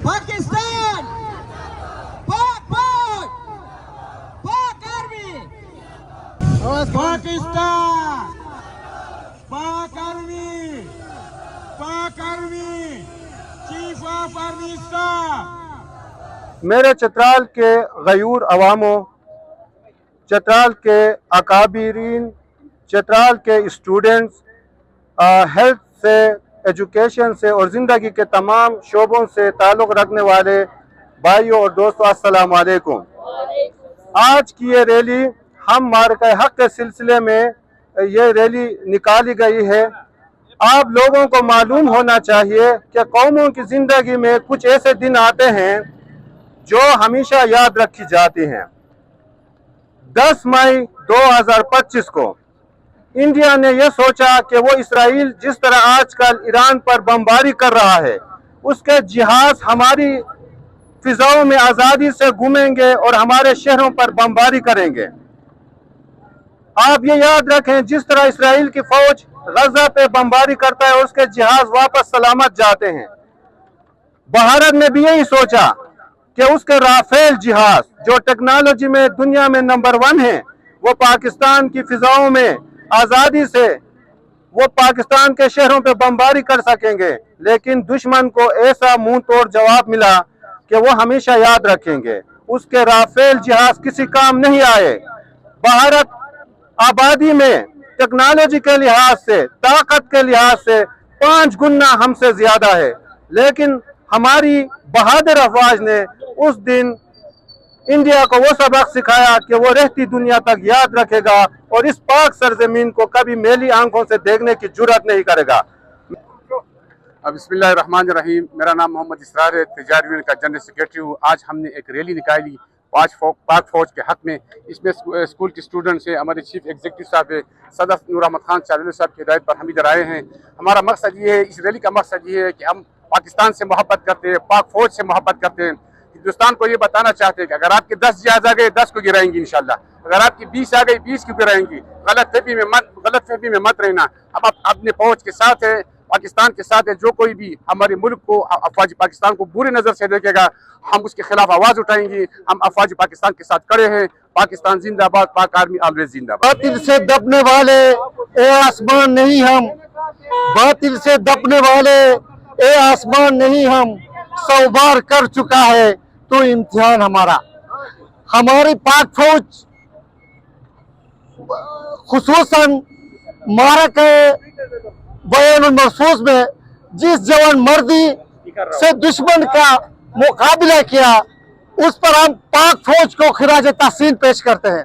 Pakistan! Pak Army! Pakistan! Pak Army! Pak Army! Chief of Army Staff! میرے چترال کے غیور عواموں، چترال کے اکابرین، چترال کے اسٹوڈنٹس، ہیلتھ سے، ایجوکیشن سے اور زندگی کے تمام شعبوں سے تعلق رکھنے والے بھائیوں اور دوستوں، السلام علیکم۔ آج کی یہ ریلی ہم معرکہ حق کے سلسلے میں یہ ریلی نکالی گئی ہے۔ آپ لوگوں کو معلوم ہونا چاہیے کہ قوموں کی زندگی میں کچھ ایسے دن آتے ہیں جو ہمیشہ یاد رکھی جاتی ہیں۔ 10 مئی 2025 کو انڈیا نے یہ سوچا کہ وہ اسرائیل جس طرح آج کل ایران پر بمباری کر رہا ہے، اس کے جہاز ہماری فضاؤں میں آزادی سے گھومیں گے اور ہمارے شہروں پر بمباری کریں گے۔ آپ یہ یاد رکھیں، جس طرح اسرائیل کی فوج غزہ پہ بمباری کرتا ہے، اس کے جہاز واپس سلامت جاتے ہیں۔ بھارت نے بھی یہی سوچا کہ اس کے رافیل جہاز جو ٹیکنالوجی میں دنیا میں نمبر 1 ہیں، وہ پاکستان کی فضاؤں میں آزادی سے وہ پاکستان کے شہروں پہ بمباری کر سکیں گے، لیکن دشمن کو ایسا منہ توڑ جواب ملا کہ وہ ہمیشہ یاد رکھیں گے۔ اس کے رافیل جہاز کسی کام نہیں آئے۔ بھارت آبادی میں ٹیکنالوجی کے لحاظ سے، طاقت کے لحاظ سے 5 گنا ہم سے زیادہ ہے، لیکن ہماری بہادر افواج نے اس دن انڈیا کو وہ سبق سکھایا کہ وہ رہتی دنیا تک یاد رکھے گا اور اس پاک سرزمین کو کبھی میلی آنکھوں سے دیکھنے کی جرات نہیں کرے گا۔ بسم اللہ الرحمن الرحیم۔ میرا نام محمد اسرار ہے، تجارت یونین کا جنرل سیکریٹری ہوں۔ آج ہم نے ایک ریلی نکالی پاک فوج کے حق میں۔ اس میں اسکول کے اسٹوڈنٹس ہیں، ہمارے چیف ایگزیکٹو صاحب ہے، صدر نور احمد خان صاحب کی ہدایت پر ہم ادھر آئے ہیں۔ ہمارا مقصد یہ ہے، اس ریلی کا مقصد یہ ہے کہ ہم پاکستان سے محبت کرتے ہیں، پاک فوج سے محبت کرتے ہیں، ہندوستان کو یہ بتانا چاہتے ہیں کہ اگر آپ کے 10 جہاز آ گئے 10 کو گرائیں گی انشاءاللہ، اگر آپ کی 20 آ گئی 20 کو گرائیں گی۔ غلط فہمی میں مت رہنا۔ ہم اپنے فوج کے ساتھ ہیں، پاکستان کے ساتھ ہے۔ جو کوئی بھی ہمارے ملک کو، افواج پاکستان کو برے نظر سے دیکھے گا، ہم اس کے خلاف آواز اٹھائیں گے۔ ہم افواج پاکستان کے ساتھ کھڑے ہیں۔ پاکستان زندہ باد، پاک آرمی آلویز زندہ باد۔ باطل سے دبنے والے اے آسمان نہیں ہم، باطل سے دبنے والے اے آسمان نہیں ہم، 100 بار کر چکا ہے تو امتحان ہمارا۔ ہماری پاک فوج خصوصاً معرکہ بین المرصوص میں جس جوان مردی سے دشمن کا مقابلہ کیا، اس پر ہم پاک فوج کو خراج تحسین پیش کرتے ہیں۔